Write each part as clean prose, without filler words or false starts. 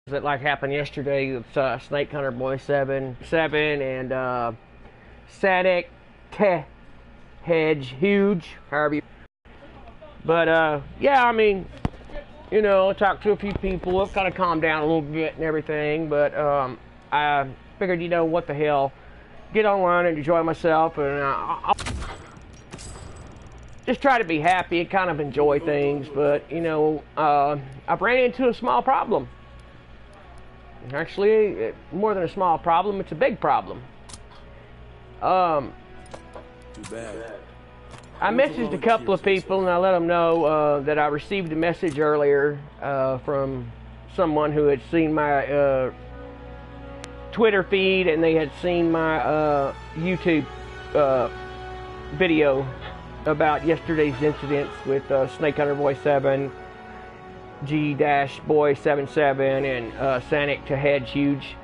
that like happened yesterday with Snake Hunter Boy 7 and Sanic Hedge Huge, however you. But yeah, I mean, you know, I talked to a few people. I've kind of calmed down a little bit and everything, but I figured, you know, what the hell, get online and enjoy myself, and I'll just try to be happy and kind of enjoy things. But you know, I've ran into a small problem. Actually, more than a small problem, it's a big problem. Too bad. I messaged a couple of people and I let them know that I received a message earlier from someone who had seen my Twitter feed, and they had seen my YouTube video about yesterday's incidents with Snake Hunter Boy 7, G-Boy 77, and Sanic to Hedge Huge.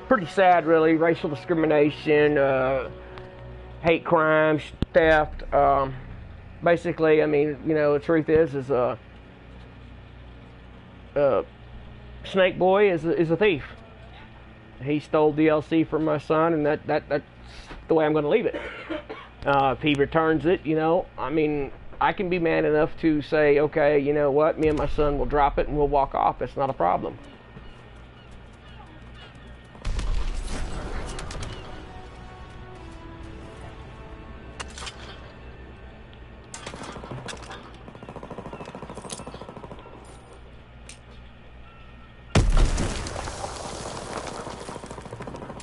Pretty sad, really. Racial discrimination, hate crimes, theft. Basically, I mean, you know, the truth is Snake Boy is a thief. He stole DLC from my son, and that's the way I'm going to leave it. If he returns it, you know, I mean, I can be man enough to say, okay, you know what, me and my son will drop it and we'll walk off. It's not a problem.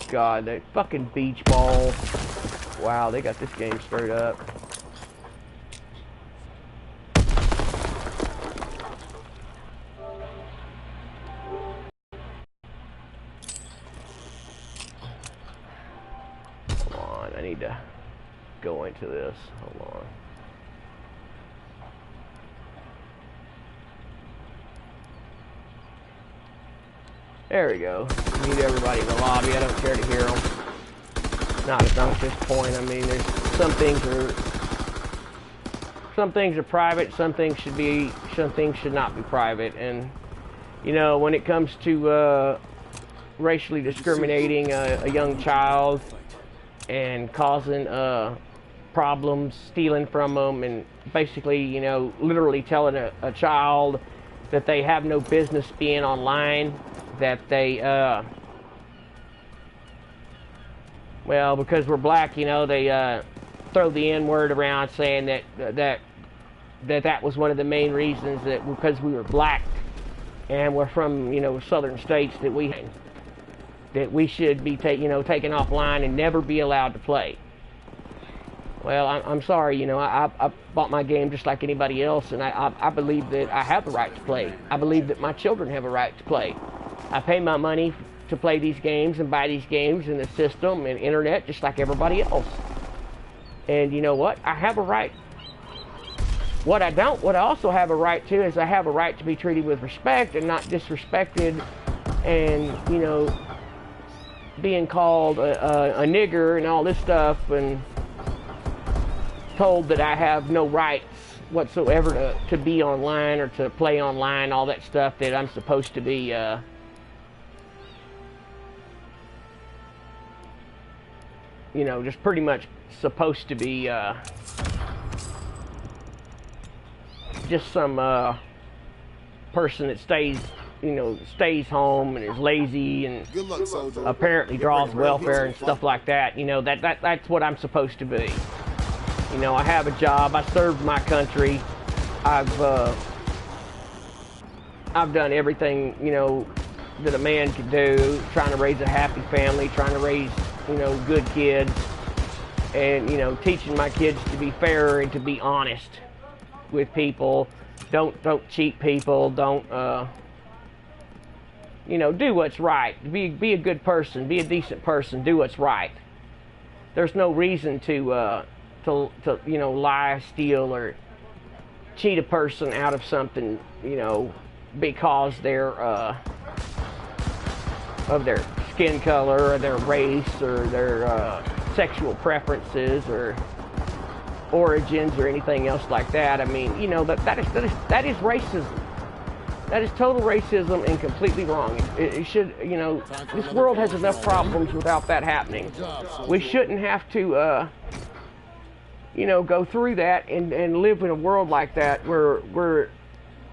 God, that fucking beach ball. Wow, they got this game straight up. Hold on, I need to go into this. Hold on. There we go. Mute everybody in the lobby. I don't care to hear them. Not at this point. I mean, there's some things are private. Some things should not be private. And you know, when it comes to racially discriminating a young child and causing problems, stealing from them, and basically, you know, literally telling a child that they have no business being online. That they, well, because we're black, you know, they throw the N-word around, saying that was one of the main reasons, that because we were black and we're from, you know, southern states, that we should be taken offline and never be allowed to play. Well, I'm sorry, you know, I bought my game just like anybody else, and I believe that I have the right to play. I believe that my children have a right to play. I pay my money to play these games and buy these games in the system and internet just like everybody else. And you know what? I have a right. What I also have a right to is I have a right to be treated with respect and not disrespected, and, you know, being called a nigger and all this stuff, and told that I have no rights whatsoever to be online or to play online, all that stuff, that I'm supposed to be you know, just pretty much supposed to be just some person that stays home and is lazy and apparently draws welfare and stuff like that. You know, that's what I'm supposed to be. You know, I have a job. I served my country. I've done everything, you know, that a man can do, trying to raise a happy family, trying to raise, you know, good kids, and, you know, teaching my kids to be fair and to be honest with people. Don't cheat people. Don't, you know, do what's right. Be a good person. Be a decent person. Do what's right. There's no reason to you know, lie, steal, or cheat a person out of something, you know, because they're of their skin color or their race or their sexual preferences or origins or anything else like that. I mean, you know, that is racism. That is total racism and completely wrong. It should, you know, this world has enough problems without that happening. We shouldn't have to, you know, go through that and live in a world like that where we're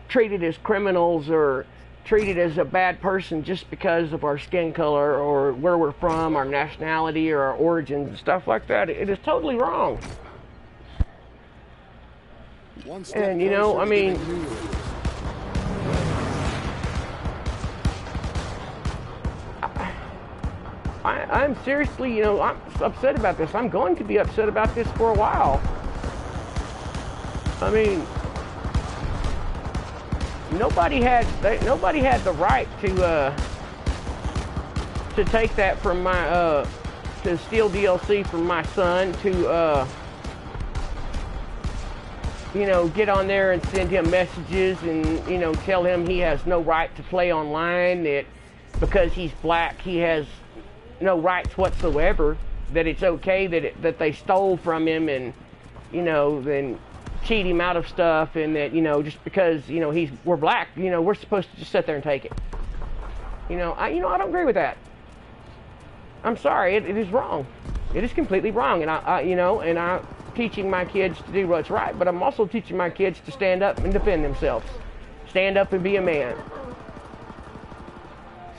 treated as criminals or treated as a bad person just because of our skin color or where we're from, our nationality or our origins and stuff like that. It is totally wrong. And, you know, I mean, I'm seriously, you know, I'm upset about this. I'm going to be upset about this for a while. I mean, nobody had the right to take that from my to steal DLC from my son, to you know, get on there and send him messages and, you know, tell him he has no right to play online, that because he's black he has no rights whatsoever, that it's okay that they stole from him and, you know, then cheat him out of stuff, and that, you know, just because, you know, we're black, you know, we're supposed to just sit there and take it. You know, I don't agree with that. I'm sorry, it is wrong. It is completely wrong, and I'm teaching my kids to do what's right, but I'm also teaching my kids to stand up and defend themselves, stand up and be a man.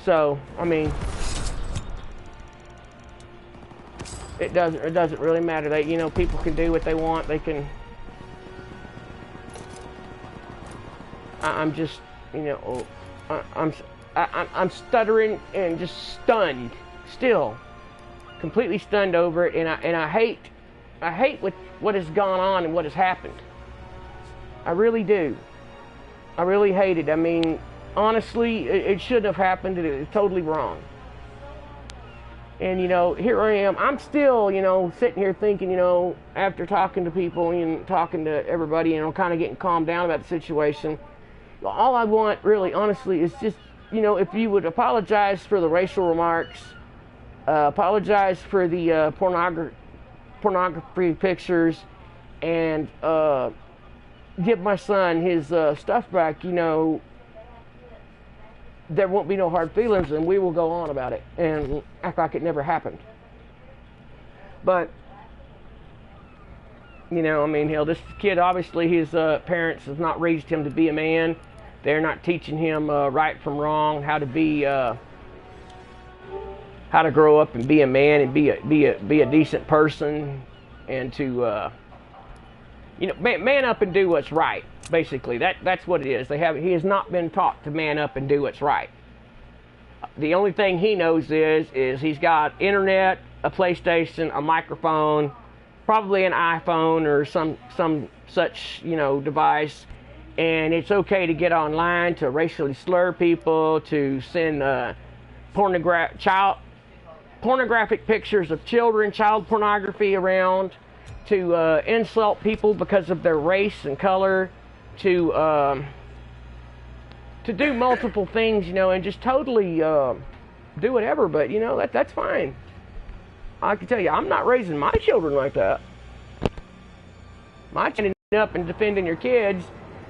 So, I mean, it doesn't really matter. That, you know, people can do what they want. They can. I'm just, you know, I'm stuttering and just stunned, still, completely stunned over it, and I hate what has gone on and what has happened. I really do. I really hate it. I mean, honestly, it shouldn't have happened. It's totally wrong. And, you know, here I am. I'm still, you know, sitting here thinking, you know, after talking to people and talking to everybody, you know, kind of getting calmed down about the situation. All I want, really, honestly, is just, you know, if you would apologize for the racial remarks, apologize for the pornography pictures, and give my son his stuff back, you know, there won't be no hard feelings, and we will go on about it and act like it never happened. But, you know, I mean, hell, this kid, obviously his parents have not raised him to be a man. They're not teaching him right from wrong, how to be, how to grow up and be a man and be a decent person, and to, you know, man up and do what's right. Basically, that's what it is. He has not been taught to man up and do what's right. The only thing he knows is he's got internet, a PlayStation, a microphone, probably an iPhone or some such, you know, device, and it's okay to get online, to racially slur people, to send pornographic pictures of children, child pornography around, to insult people because of their race and color, to do multiple things, you know, and just totally do whatever. But, you know, that's fine. I can tell you, I'm not raising my children like that. My standing up and defending your kids,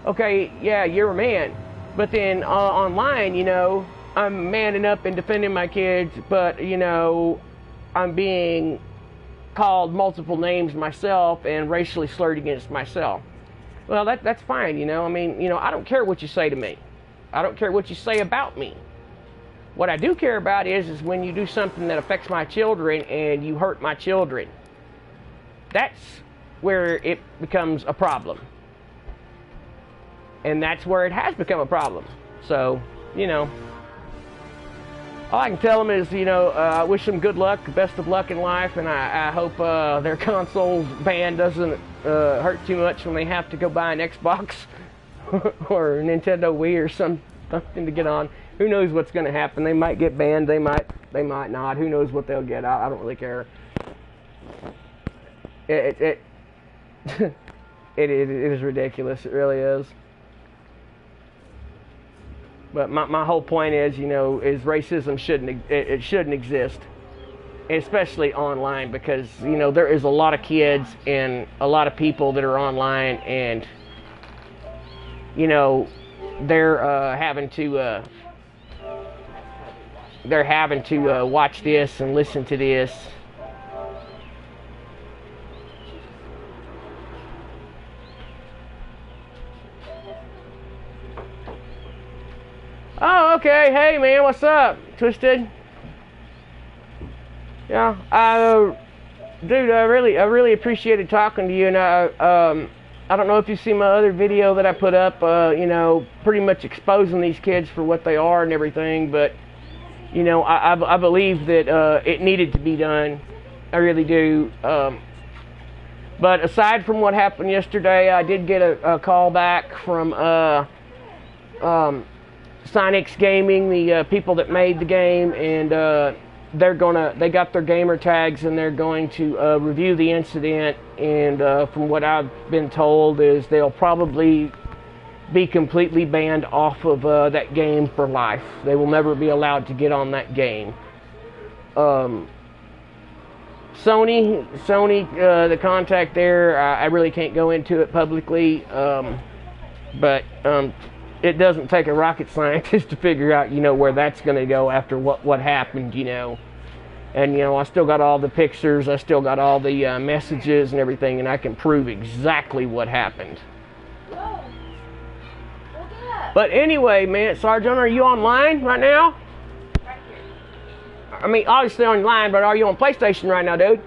okay, yeah, you're a man. But then online, you know, I'm manning up and defending my kids, but, you know, I'm being called multiple names myself and racially slurred against myself. Well, that's fine, you know. I mean, you know, I don't care what you say to me. I don't care what you say about me. What I do care about is when you do something that affects my children and you hurt my children. That's where it becomes a problem. And that's where it has become a problem. So, you know, all I can tell them is, you know, I wish them good luck, best of luck in life, and I hope their console's ban doesn't hurt too much when they have to go buy an Xbox or a Nintendo Wii or something to get on. Who knows what's going to happen? They might get banned. They might not. Who knows what they'll get? I don't really care. It is ridiculous. It really is. But my whole point is, you know, is racism shouldn't exist, especially online, because, you know, there is a lot of kids and a lot of people that are online, and, you know, they're having to watch this and listen to this. Oh, okay. Hey, man, what's up, Twisted? Yeah, dude, I really appreciated talking to you, and I don't know if you've seen my other video that I put up, you know, pretty much exposing these kids for what they are and everything, but, you know, I believe that it needed to be done. I really do. But aside from what happened yesterday, I did get a call back from Sonics Gaming, the people that made the game, and they got their gamer tags, and they're going to review the incident, and from what I've been told is they'll probably be completely banned off of that game for life. They will never be allowed to get on that game. Sony, the contact there, I really can't go into it publicly, but it doesn't take a rocket scientist to figure out, you know, where that's going to go after what happened, you know. And, you know, I still got all the pictures, I still got all the messages and everything, and I can prove exactly what happened. Whoa. But anyway, man, Sergeant, are you online right now? Right here. I mean, obviously online, but are you on PlayStation right now, dude?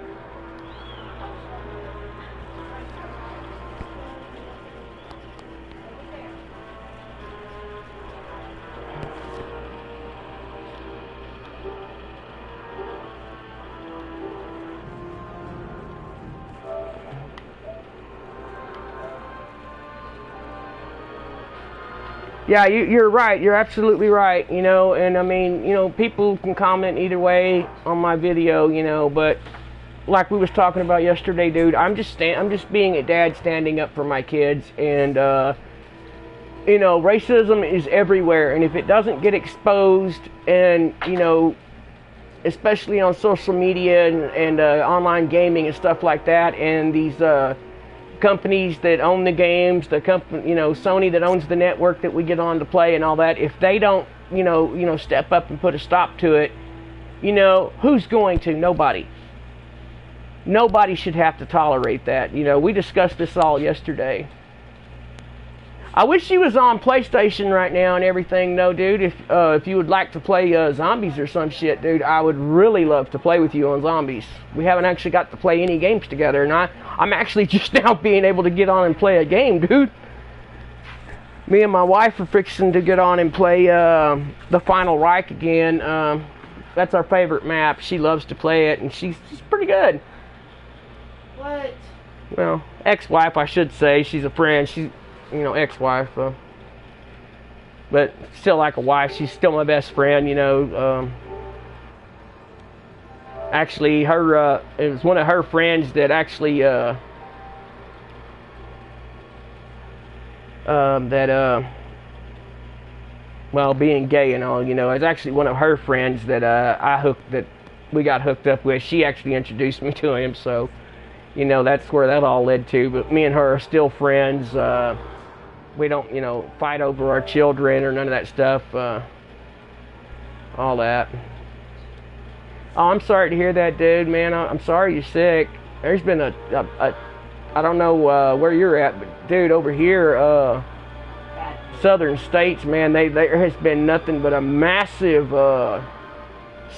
Yeah, you're right. You're absolutely right, you know, and I mean, you know, people can comment either way on my video, you know, but like we was talking about yesterday, dude, I'm just being a dad standing up for my kids, and you know, racism is everywhere, and if it doesn't get exposed, and, you know, especially on social media and online gaming and stuff like that, and these companies that own the games, the company, you know, Sony that owns the network that we get on to play and all that, if they don't, you know, step up and put a stop to it, you know, who's going to? Nobody. Nobody should have to tolerate that. You know, we discussed this all yesterday. I wish she was on PlayStation right now and everything, though, dude. If you would like to play zombies or some shit, dude, I would really love to play with you on zombies. We haven't actually got to play any games together, and I'm actually just now being able to get on and play a game, dude. Me and my wife are fixing to get on and play the Final Reich again. That's our favorite map. She loves to play it, and she's pretty good. What? Well, ex-wife, I should say. She's a friend. She's, you know, ex-wife, but still like a wife. She's still my best friend, you know. Actually, it was one of her friends that actually well, being gay and all, you know, it's actually one of her friends that we got hooked up with. She actually introduced me to him, so, you know, that's where that all led to. But me and her are still friends. We don't, you know, fight over our children or none of that stuff. All that. Oh, I'm sorry to hear that, dude, man. I'm sorry you're sick. There's been I don't know where you're at, but dude, over here, southern states, man, there has been nothing but a massive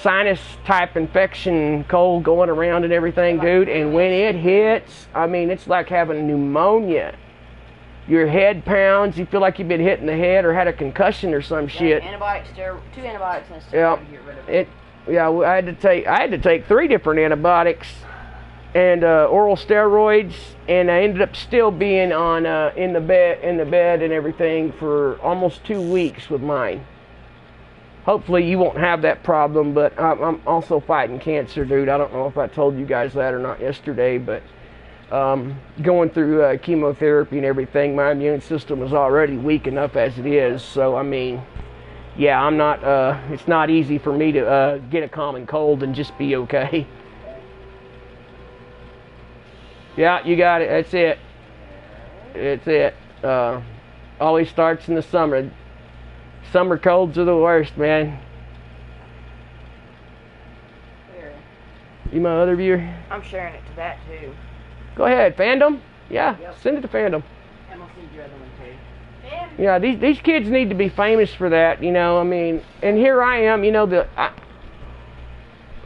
sinus type infection, cold going around and everything, dude. And when it hits, I mean, it's like having pneumonia. Your head pounds, you feel like you've been hit in the head or had a concussion or some shit. Antibiotics, 2 antibiotics and a steroid to get rid of it. Yeah, I had to take 3 different antibiotics and oral steroids, and I ended up still being on in the bed and everything for almost 2 weeks with mine. Hopefully you won't have that problem, but I'm also fighting cancer, dude. I don't know if I told you guys that or not yesterday, but going through chemotherapy and everything, my immune system is already weak enough as it is. So, I mean, yeah, I'm not, it's not easy for me to get a common cold and just be okay. Yeah, you got it. That's it. It's it. Always starts in the summer. Summer colds are the worst, man. Here. You my other viewer? I'm sharing it to that too. Go ahead, fandom. Yeah, Yep. send it to fandom. And we'll send your other one too. Yeah, these kids need to be famous for that, you know. I mean, and here I am, you know.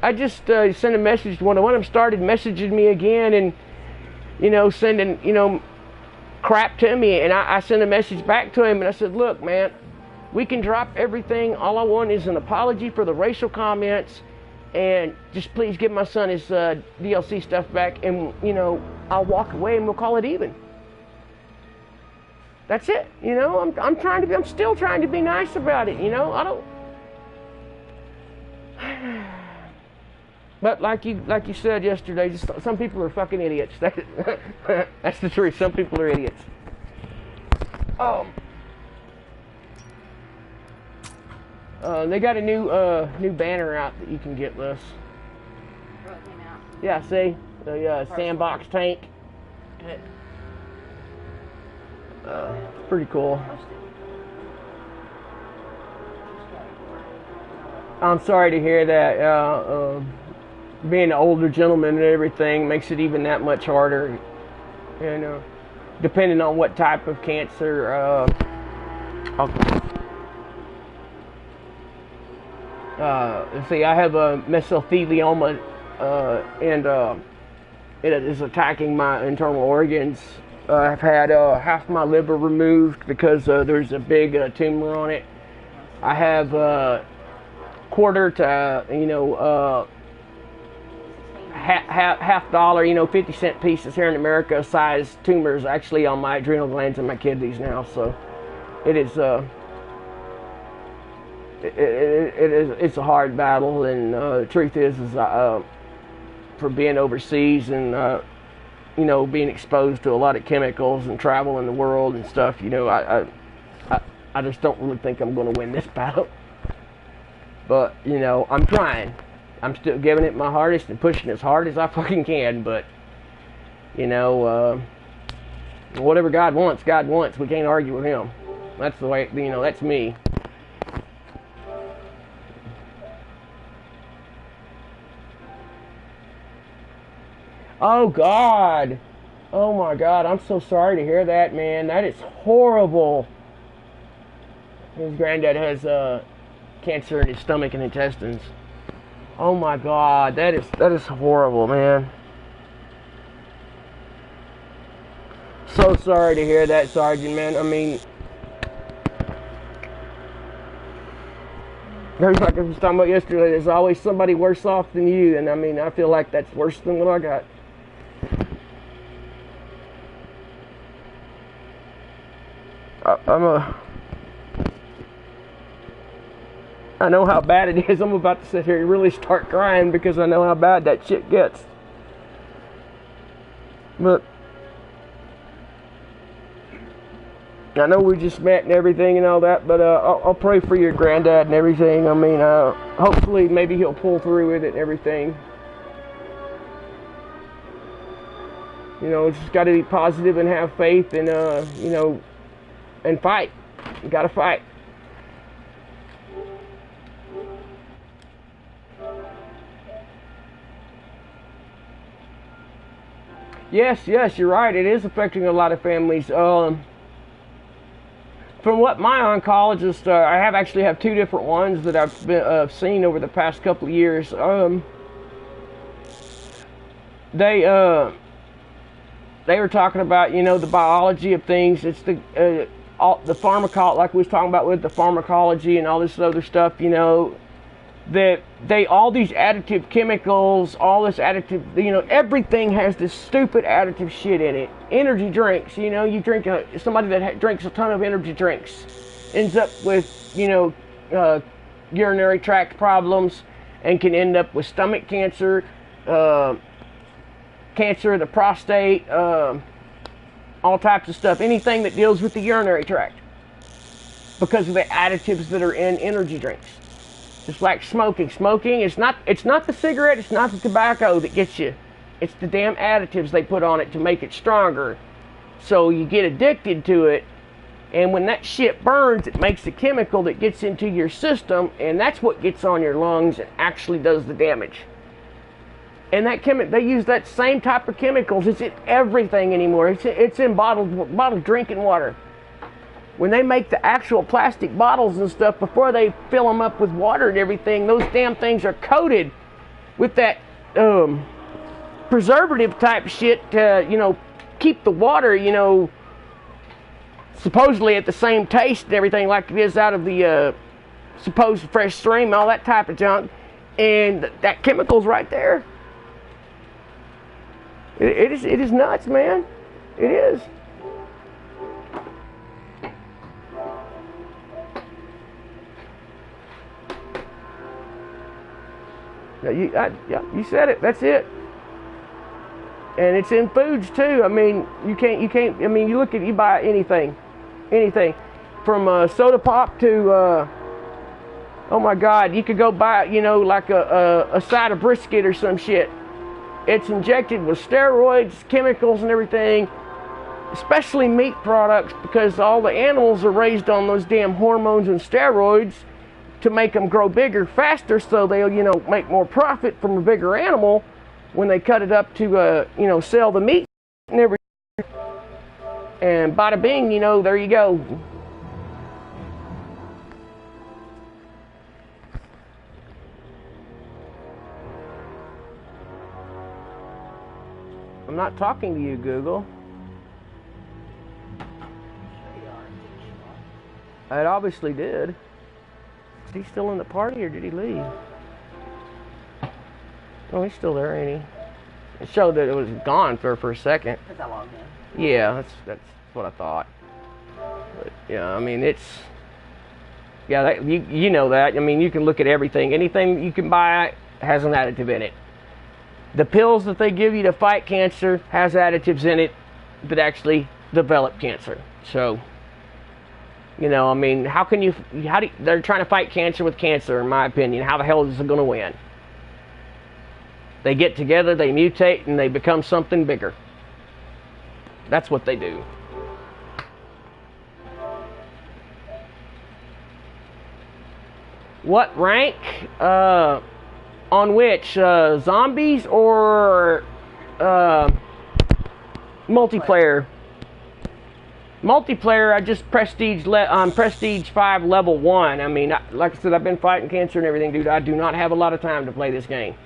I just sent a message to one of them. Started messaging me again, and you know, sending crap to me, and I sent a message back to him, and I said, look, man, we can drop everything. All I want is an apology for the racial comments, and just please give my son his DLC stuff back, and you know, I'll walk away and we'll call it even. That's it. You know, I'm still trying to be nice about it. You know, I don't. But like you said yesterday, just some people are fucking idiots. That's the truth. Some people are idiots. They got a new banner out that you can get, Les. Yeah, see the sandbox tank. Pretty cool. I'm sorry to hear that. Being an older gentleman and everything makes it even that much harder. And depending on what type of cancer. See, I have a mesothelioma, and it is attacking my internal organs. I've had half my liver removed because there's a big tumor on it. I have quarter to half dollar, 50-cent pieces here in America size tumors actually on my adrenal glands and my kidneys now. So it is it's a hard battle, and the truth is for being overseas and being exposed to a lot of chemicals and traveling the world and stuff, I just don't really think I'm going to win this battle. But, I'm trying. I'm still giving it my hardest and pushing as hard as I fucking can. But, whatever God wants, God wants. We can't argue with Him. That's the way, that's me. Oh, God. Oh, my God. I'm so sorry to hear that, man. That is horrible. His granddad has cancer in his stomach and intestines. Oh, my God. That is horrible, man. So sorry to hear that, Sergeant, man. I mean, there's like I was talking about yesterday, there's always somebody worse off than you. And, I mean, I feel like that's worse than what I got. I know how bad it is. I'm about to sit here and really start crying because I know how bad that shit gets. But I know we just met and everything and all that, but I'll pray for your granddad and everything. I mean, hopefully maybe he'll pull through with it and everything. Just got to be positive and have faith and, and fight. You got to fight. Yes, you're right. It is affecting a lot of families. From what my oncologist, I actually have two different ones that I've seen over the past couple of years. They were talking about, the biology of things. It's the pharmacology, like we was talking about with the pharmacology and all this other stuff, that all these additive chemicals, all this additive, everything has this stupid additive shit in it. Energy drinks, you drink somebody that drinks a ton of energy drinks ends up with, urinary tract problems and can end up with stomach cancer, cancer of the prostate, all types of stuff, anything that deals with the urinary tract because of the additives that are in energy drinks. Just like smoking. Smoking, it's not the cigarette, it's not the tobacco that gets you. It's the damn additives they put on it to make it stronger. So you get addicted to it, And when that shit burns, it makes a chemical that gets into your system, and that's what gets on your lungs and actually does the damage. And that they use that same type of chemicals. It's in everything anymore. It's in bottled drinking water. When they make the actual plastic bottles and stuff, before they fill them up with water and everything, those damn things are coated with that preservative type shit to, keep the water, supposedly at the same taste and everything like it is out of the supposed fresh stream, all that type of junk. And that chemical's right there. It is nuts, man. It is. You said it. That's it. And it's in foods too. I mean, you can't. I mean, you buy anything, from soda pop to. Oh my God, you could go buy, like a side of brisket or some shit. It's injected with steroids, chemicals, and everything, especially meat products, because all the animals are raised on those damn hormones and steroids to make them grow bigger faster, so they'll, make more profit from a bigger animal when they cut it up to, sell the meat and everything. And bada bing, there you go. I'm not talking to you, Google. It obviously did. Is he still in the party or did he leave? Oh, he's still there, ain't he? It showed that it was gone for a second. Because I logged in. Yeah, that's what I thought. But yeah, I mean, it's... Yeah, you know that. I mean, you can look at everything. Anything you can buy has an additive in it. The pills that they give you to fight cancer has additives in it that actually develop cancer. So, I mean, they're trying to fight cancer with cancer, in my opinion. How the hell is it going to win? They get together, they mutate, and they become something bigger. That's what they do. What rank? On which? Zombies or multiplayer? Multiplayer, I just prestige 5 level 1. I mean, like I said, I've been fighting cancer and everything, dude. I do not have a lot of time to play this game.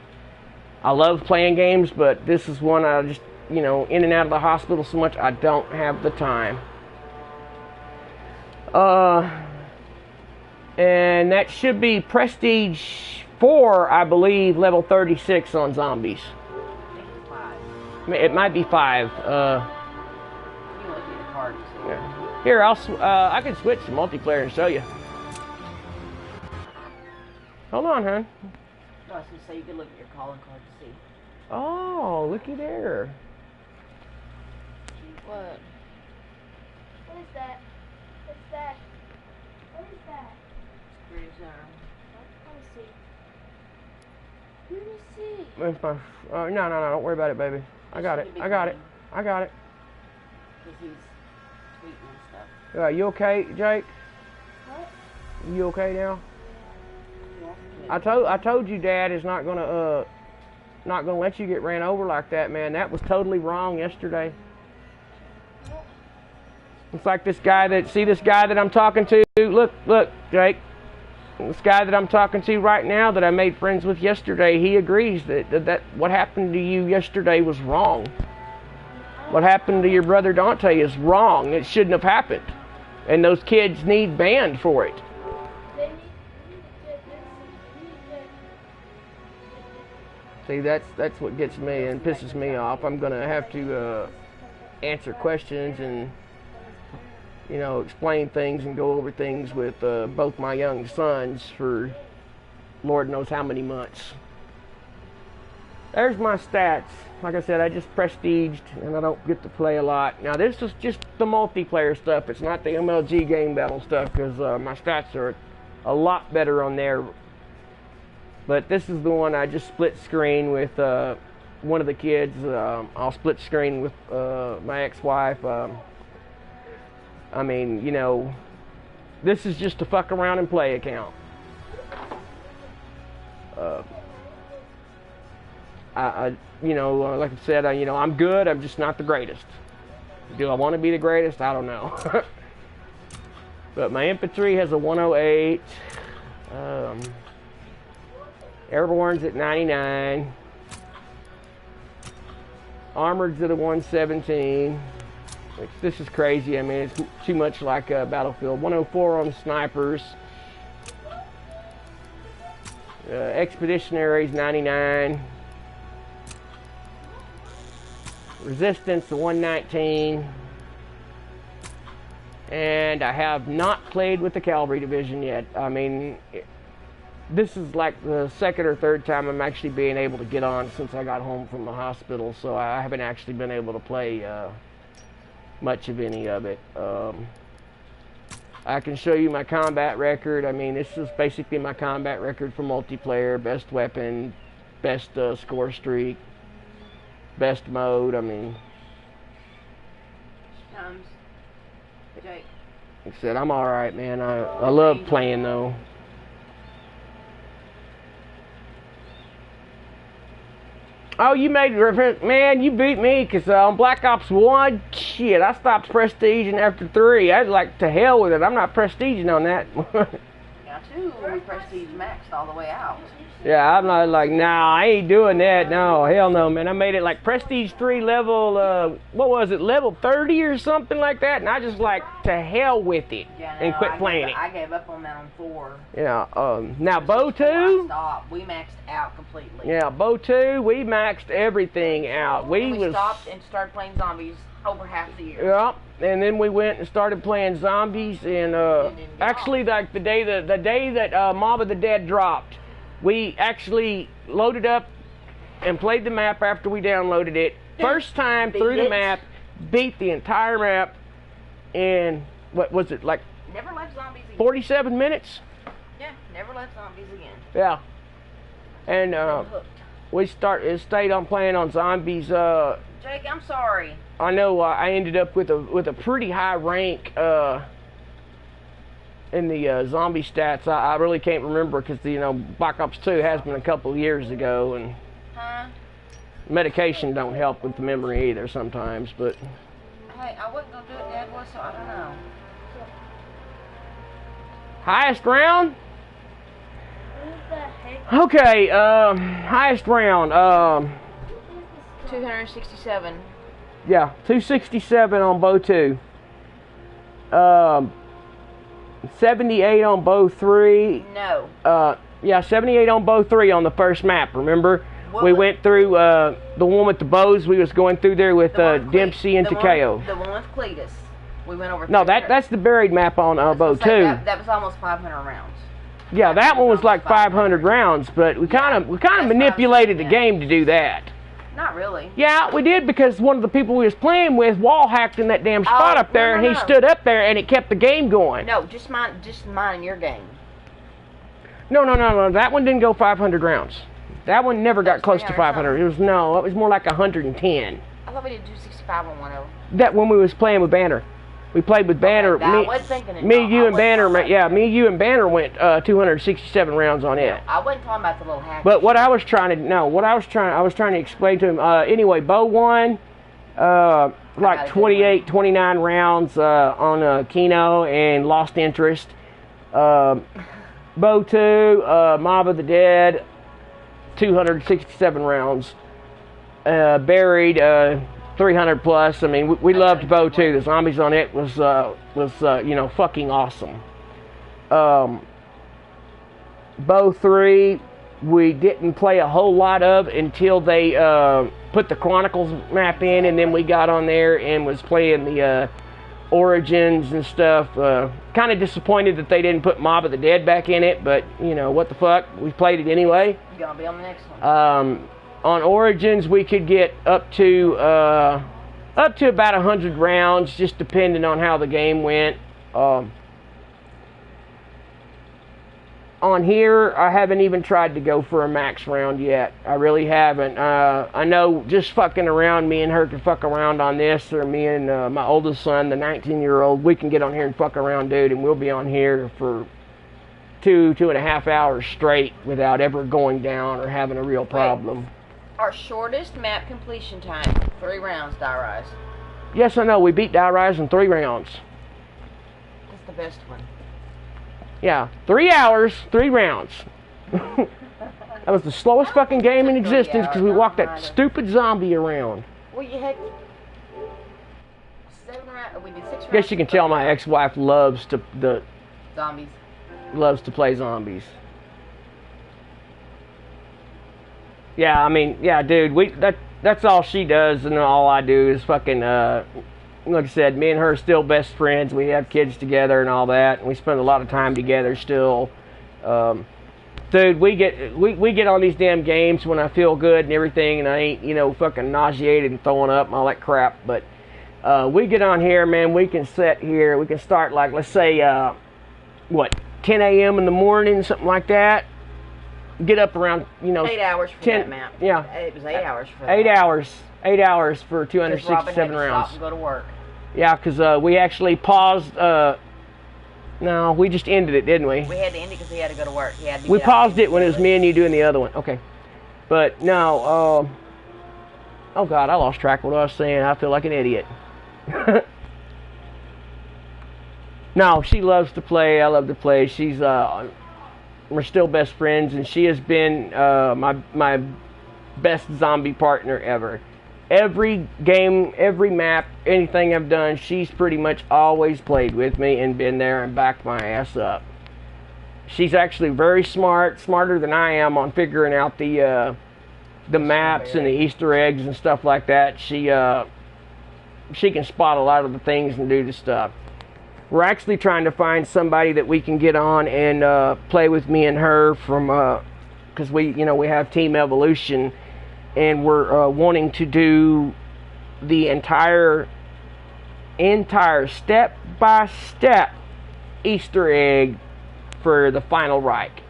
I love playing games, but this is one I just, in and out of the hospital so much, I don't have the time. And that should be prestige 4, I believe, level 36 on zombies. I think it's 5. It might be 5. You can look at the card and see. Yeah. Here, I can switch to multiplayer and show you. Hold on, hon. No, I was going to say you can look at your calling card to see. Oh, looky there. What? What is that? What's that? What is that? Screws Let me see. Where's my... no, don't worry about it, baby. I got it. Because he's tweeting and stuff. You okay, Jake? What? You okay now? Yeah. I told you Dad is not gonna let you get ran over like that, man. That was totally wrong yesterday. It's like this guy that I'm talking to. Look, Jake. This guy that I'm talking to right now that I made friends with yesterday, he agrees that what happened to you yesterday was wrong. What happened to your brother Dante is wrong. It shouldn't have happened. And those kids need banned for it. See, that's what gets me and pisses me off. I'm going to have to answer questions and explain things and go over things with both my young sons for Lord knows how many months. There's my stats. Like I said, I just prestiged and I don't get to play a lot. Now this is just the multiplayer stuff. It's not the MLG game battle stuff because my stats are a lot better on there. But this is the one I just split screen with one of the kids. I'll split screen with my ex-wife. I mean, you know, this is just a fuck around and play account. You know, like I said, you know, I'm good. I'm just not the greatest. Do I want to be the greatest? I don't know. But my infantry has a 108. Airborne's at 99. Armored's at a 117. This is crazy. I mean, it's too much like Battlefield. 104 on snipers. Expeditionary's 99. Resistance to 119. And I have not played with the cavalry division yet. I mean, this is like the second or third time I'm actually being able to get on since I got home from the hospital, so I haven't actually been able to play much of any of it. I can show you my combat record. I mean, this is basically my combat record for multiplayer. Best weapon, best score streak, best mode. I mean, Jake. like I said, I'm alright, man. I love playing, though. Oh, you made reference, man. You beat me because on Black Ops 1, shit, I stopped prestiging after 3. I was like, to hell with it. I'm not prestiging on that. Yeah, too. We prestige maxed all the way out. Yeah, I'm not like, nah, I ain't doing that. No, hell no, man. I made it like Prestige 3 level, what was it, level 30 or something like that? And I just like, to hell with it, Yeah, no, and quit playing it. I gave up on that on 4. Yeah, now Bow 2? I stopped. We maxed out completely. Yeah, Bow 2, we maxed everything out. We stopped and started playing zombies over half the year. Yeah, and then we went and started playing zombies, and actually, like the day that Mob of the Dead dropped, we actually loaded up and played the map after we downloaded it. First time through the map, beat the entire map in, what was it, like Never left zombies again. 47 minutes? Yeah, never left zombies again. Yeah. And we stayed on playing on zombies. Jake, I'm sorry. I know I ended up with a pretty high rank in the zombie stats. I really can't remember because, you know, Black Ops 2 has been a couple of years ago, and medication don't help with the memory either sometimes, but... Hey, I wasn't going to do it, Dad was, so I don't know. Highest round? What the heck? Okay, highest round. 267. Yeah, 267 on Bow 2. 78 on Bow 3. No. Yeah, 78 on Bow 3 on the first map, remember? We went through the one with the bows. We was going through there with Dempsey and Takeo. The one with Cletus. We went over. No, that's the buried map on Bow 2. That was almost 500 rounds. Yeah, that one was like 500 rounds, but we kind of manipulated the game to do that. Not really. Yeah, we did, because one of the people we was playing with wall hacked in that damn spot up there, and he stood up there and it kept the game going. No, just mine your game. No. That one didn't go 500 rounds. That one never got close to 500. It was more like 110. I thought we did 265 on one of them. That when we was playing with Banner. We played with Banner. Me, you, and Banner went 267 rounds on it. I wasn't talking about the little hack. But what I was trying to explain to him, anyway, Bow 1, like 28, 29 rounds on Kino and lost interest. Bow 2, Mob of the Dead, 267 rounds. Buried, 300 plus. I mean, we loved Bow 2. The zombies on it was you know, fucking awesome. Bow 3, we didn't play a whole lot of until they put the Chronicles map in, and then we got on there and was playing the Origins and stuff. Kind of disappointed that they didn't put Mob of the Dead back in it, but, you know, what the fuck? We played it anyway. You're gonna be on the next one. On Origins, we could get up to about 100 rounds, just depending on how the game went. on here, I haven't even tried to go for a max round yet. I really haven't. I know just fucking around, me and her can fuck around on this, or me and my oldest son, the 19-year-old, we can get on here and fuck around, dude, and we'll be on here for 2.5 hours straight without ever going down or having a real problem. Wait. Our shortest map completion time, 3 rounds, DeathRide. Yes, I know. We beat DeathRide in 3 rounds. That's the best one. Yeah, 3 hours, 3 rounds. That was the slowest fucking game in existence because we walked that stupid zombie around. Well, you had 7 rounds. We did 6 rounds. Guess you can tell my ex-wife loves to zombies. Loves to play zombies. Yeah, I mean, yeah, dude. That's all she does, and all I do is fucking. Like I said, me and her are still best friends. We have kids together and all that, and we spend a lot of time together still. Dude, we get on these damn games when I feel good and everything, and I ain't, fucking nauseated and throwing up and all that crap. But we get on here, man. We can sit here. We can start, like, let's say, 10 a.m. in the morning, something like that. Get up around, 8 hours for 10, that map. Yeah. It was 8 hours for that. 8 hours. 8 hours for 267 rounds. Stop and go to work. Yeah, because we actually paused. No, we just ended it, didn't we? We had to end it because he had to go to work. We paused it when it was me and you doing the other one. Okay. But no, oh God, I lost track of what I was saying. I feel like an idiot. No, she loves to play. I love to play. We're still best friends, and she has been my best zombie partner ever. Every game, every map, anything I've done, she's pretty much always played with me and been there and backed my ass up. She's actually very smart, smarter than I am on figuring out the maps and the Easter eggs and stuff like that. She can spot a lot of the things and do the stuff. We're actually trying to find somebody that we can get on and play with me and her from, because we have Team Evolution, and we're wanting to do the entire step-by-step Easter egg for the final Reich.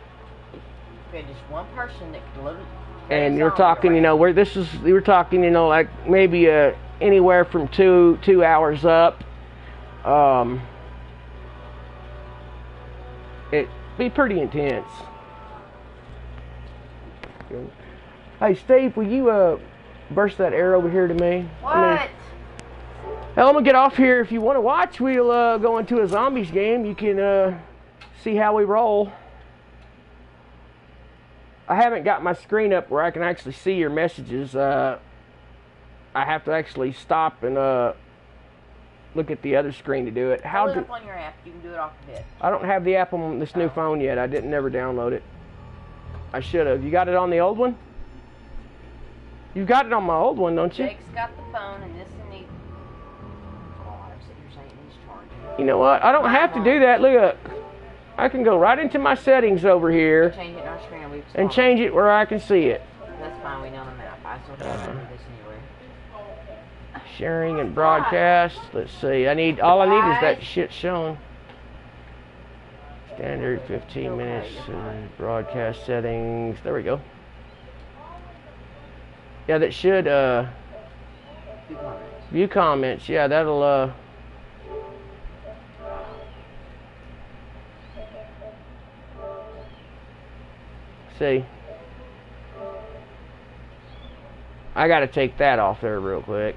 We had just one person that could load it. And you're talking, we're talking, like maybe anywhere from 2 hours up. It'd be pretty intense. Hey, Steve, will you burst that air over here to me? What? Hell, I'm gonna get off here. If you want to watch, we'll go into a zombies game. You can see how we roll. I haven't got my screen up where I can actually see your messages. I have to actually stop and look at the other screen to do it. Pull it up on your app. You can do it off of it. I don't have the app on this new phone yet. I didn't never download it. I should have. You got it on the old one? You got it on my old one, don't you? Jake's got the phone, and this and the. Oh, I'm sitting here saying he's charging. You know what? I don't have to do that. Look, I can go right into my settings over here Change it on our screen. and change it where I can see it. That's fine. We know the map. I still have to do this anyway. Sharing and broadcast. Let's see. All I need is that shit shown. Standard 15 minutes. Broadcast settings. There we go. Yeah, that should view comments. Yeah, that'll see. I gotta take that off there real quick.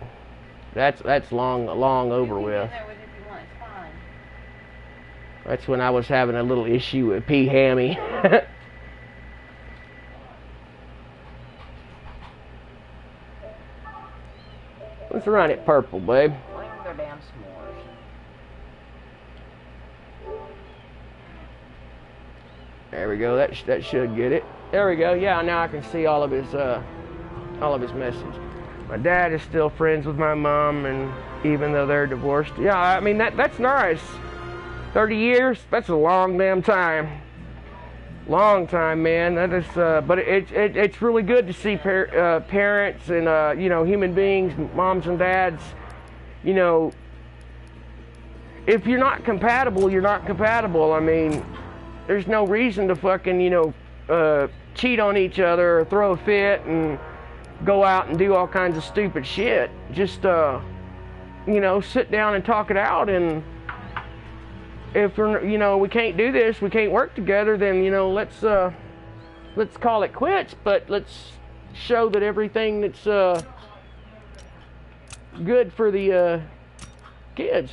That's long over with. That's when I was having a little issue with P. Hammy. Let's run it purple, babe. Their damn s'mores. There we go. That should get it. There we go. Yeah, now I can see all of his message. My dad is still friends with my mom, and even though they're divorced, yeah, I mean that's nice. 30 years. That's a long damn time. Long time, man. That is, but it's really good to see parents and human beings, moms and dads. If you're not compatible, you're not compatible. I mean, there's no reason to fucking, cheat on each other or throw a fit and go out and do all kinds of stupid shit. Just, sit down and talk it out. And if we can't do this, we can't work together, then, let's call it quits. But let's show that everything that's good for the kids.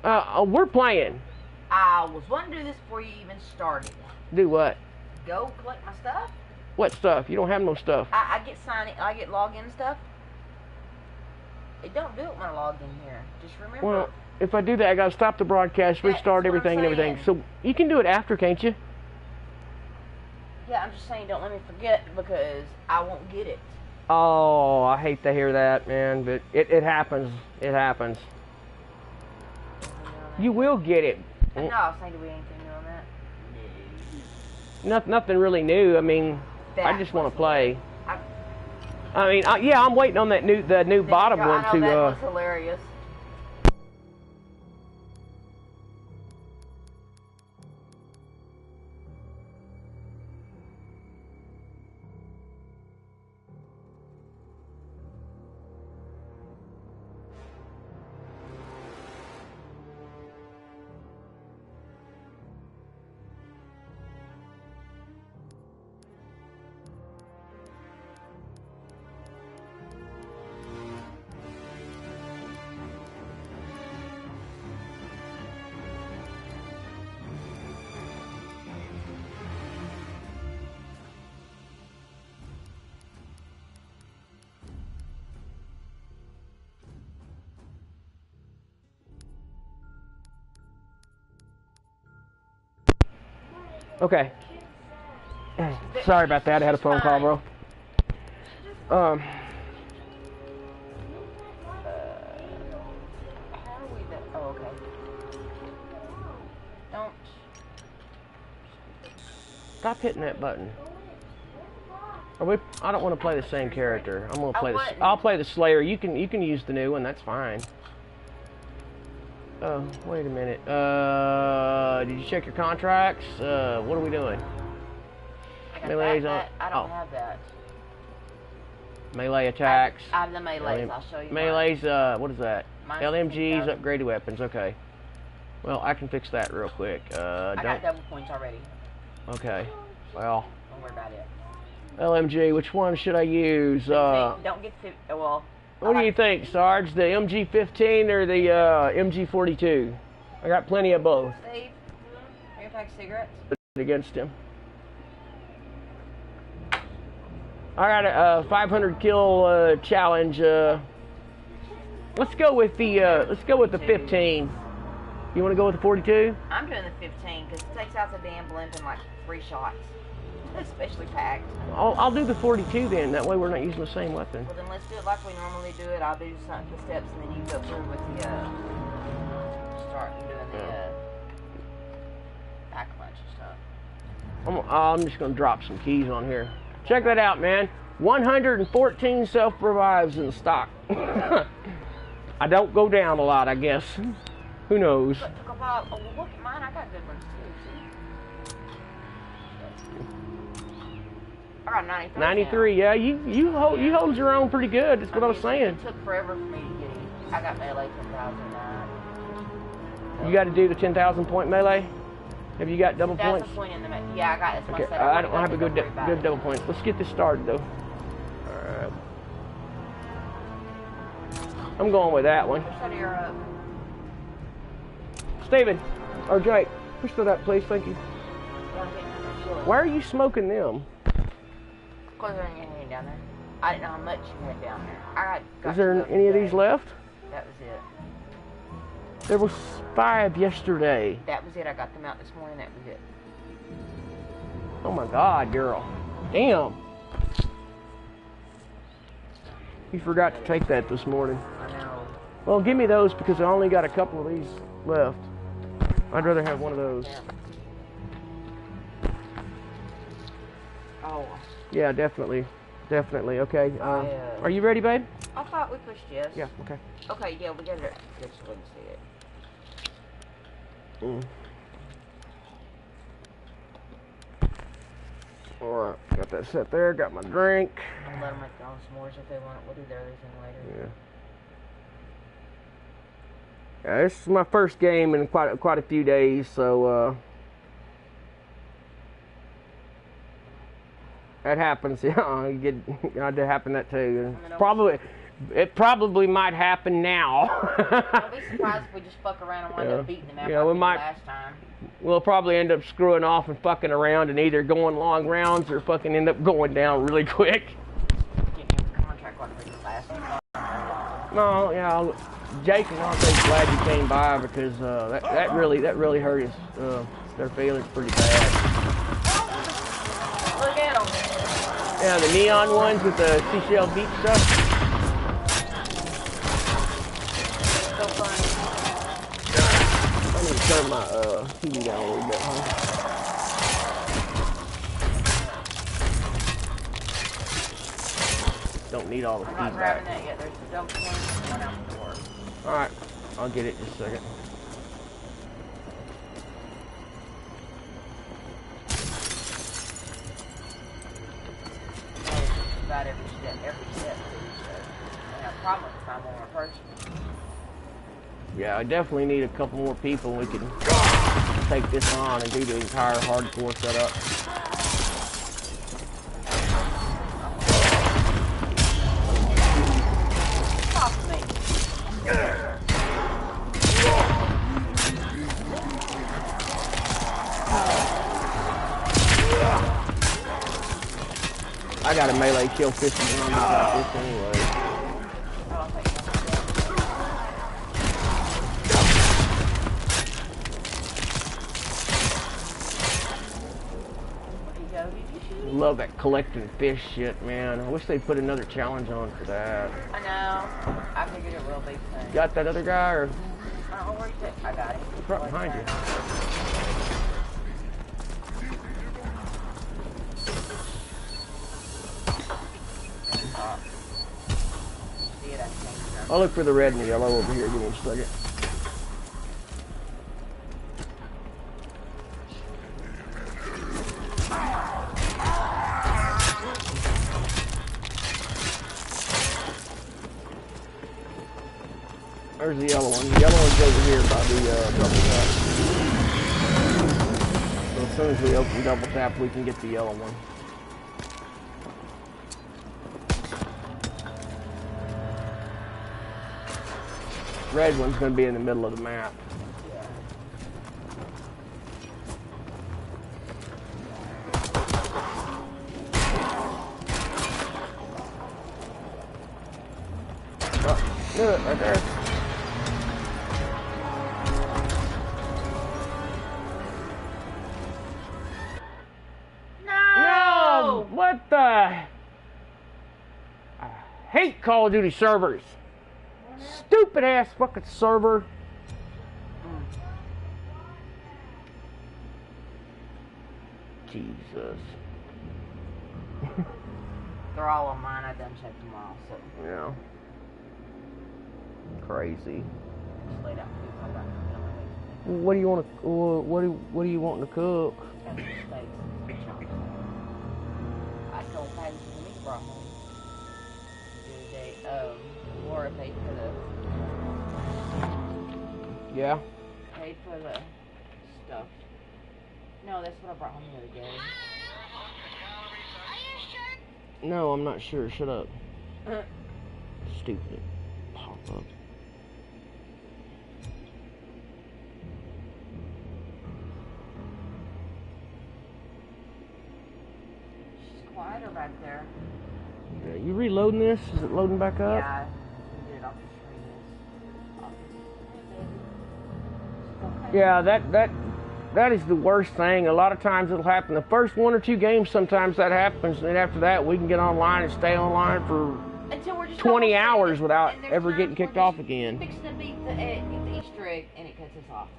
We're playing. I was wanting to do this before you even started. Do what? Go collect my stuff. What stuff? You don't have no stuff. I get login stuff. It don't do it when I log in here. Just remember. Well, if I do that, I gotta stop the broadcast, restart everything and everything. So you can do it after, can't you? Yeah, I'm just saying, don't let me forget because I won't get it. Oh, I hate to hear that, man, but it happens. It happens. You will get it. No, I was saying, do we anything new on that? Nothing really new. I mean, I just want to play. I'm waiting on the new bottom one I know that was hilarious. Okay. Sorry about that. I had a phone call, bro. How are we oh, okay. Don't. Stop hitting that button. I don't want to play the same character. I'm gonna play I'll play the Slayer. You can use the new one. That's fine. Oh, wait a minute. Did you check your contracts? What are we doing? Melee's on. I don't have that. Melee attacks. I have the melees. I'll show you. Melee's, what is that? Mine's LMGs, upgraded weapons. Okay. Well, I can fix that real quick. I got double points already. Okay. Well. Don't worry about it. LMG, which one should I use? Don't get well. What do you think, Sarge? The MG15 or the MG42? I got plenty of both. Steve, your pack of cigarettes? Against him. I got a 500 kill challenge. Let's go with the 15. You want to go with the 42? I'm doing the 15 because it takes out the damn blimp in like 3 shots. Especially packed. I'll do the 42 then. That way we're not using the same weapon. Well, then let's do it like we normally do it. I'll do the steps and then you go through with the start doing the pack lunch and stuff. I'm just gonna drop some keys on here. Check that out, man. 114 self revives in stock. I don't go down a lot, I guess. Who knows? But took a while. Oh, well, look at mine. I got good ones too. I got 93. 93, yeah. You hold your own pretty good. That's what I was saying. It took forever for me to get it. I got melee 10,009. You got to do the 10,000 point melee. Have you got double points? Point in the yeah, I got this one. Okay, I don't have a good double points. Let's get this started though. All right. I'm going with that one. Steven, or Jake, push that up, please. Thank you. Why are you smoking them? Because there ain't any down there. I didn't know how much you had down there. Is there any of these left? That was it. There was 5 yesterday. That was it. I got them out this morning. That was it. Oh my God, girl. Damn. You forgot to take that this morning. I know. Well, give me those because I only got a couple of these left. I'd rather have one of those. Yeah. Oh. Yeah, definitely. Definitely. Okay. Are you ready, babe? I thought we pushed yes. Yeah, okay. Okay, yeah, we got it. Just let me see it. Alright, got that set there, got my drink. I'll let them make their own s'mores if they want it. We'll do their other thing later. Yeah. This is my first game in quite a few days, so that happens. Yeah, I did happen that too. It probably might happen now. I'll be surprised if we just fuck around and wind up beating them out like we did last time. We'll probably end up screwing off and fucking around and either going long rounds or fucking end up going down really quick. Give you a contract like we did last time. No, yeah, Jake and I'll be glad you came by because that really hurt their feelings pretty bad. Look at them. Yeah, the neon ones with the seashell beach stuff. So funny. I need to turn my TV down a little bit, huh? Don't need all the I'm not feedback. grabbing that yet. There's the dump one and one out the door. Alright, I'll get it in just a second. About every step. And I promise I'm one more person. Yeah, I definitely need a couple more people. We can take this on and do the entire hardcore setup. Off me. I got a melee kill 50 on me like this anyway. I'll take that. Love that collecting fish shit, man. I wish they'd put another challenge on for that. I know. I figured it will be soon. Got that other guy or I don't know where he's at. I got him. he's right behind you? See it, I think. I'll look for the red and the yellow over here. Give me a second. There's the yellow one. The yellow one's over here by the double tap. So as soon as we open double tap, we can get the yellow one. Red one's going to be in the middle of the map. Oh, do it right there. No! What the? I hate Call of Duty servers. Stupid ass fucking server. Jesus. They're all on mine. I done checked them all. So Yeah. Crazy. just laid out food. I got What do you want to? What do you want to cook? steaks. I told Patty when we brought home the other day. Laura paid for Yeah. the stuff. No, that's what I brought home the other day. No, I'm not sure. Shut up. Stupid. Pop up. She's quieter back there. Yeah, you reloading this? Is it loading back up? Yeah, I did it off the screen. Yeah, that is the worst thing. A lot of times it'll happen. The first 1 or 2 games, sometimes that happens, and then after that, we can get online and stay online for Until we're just 20 almost hours finished, without and there's ever times getting kicked we're off just again. Fixing to beat the Easter egg, and it cuts us off.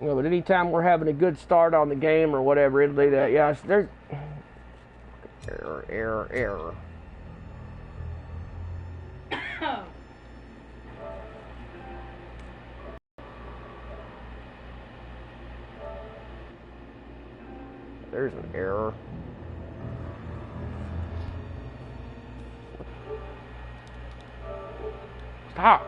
You know, but anytime we're having a good start on the game or whatever, it'll do that. Yeah, there's error. There's an error. Ah.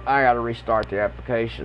I gotta restart the application.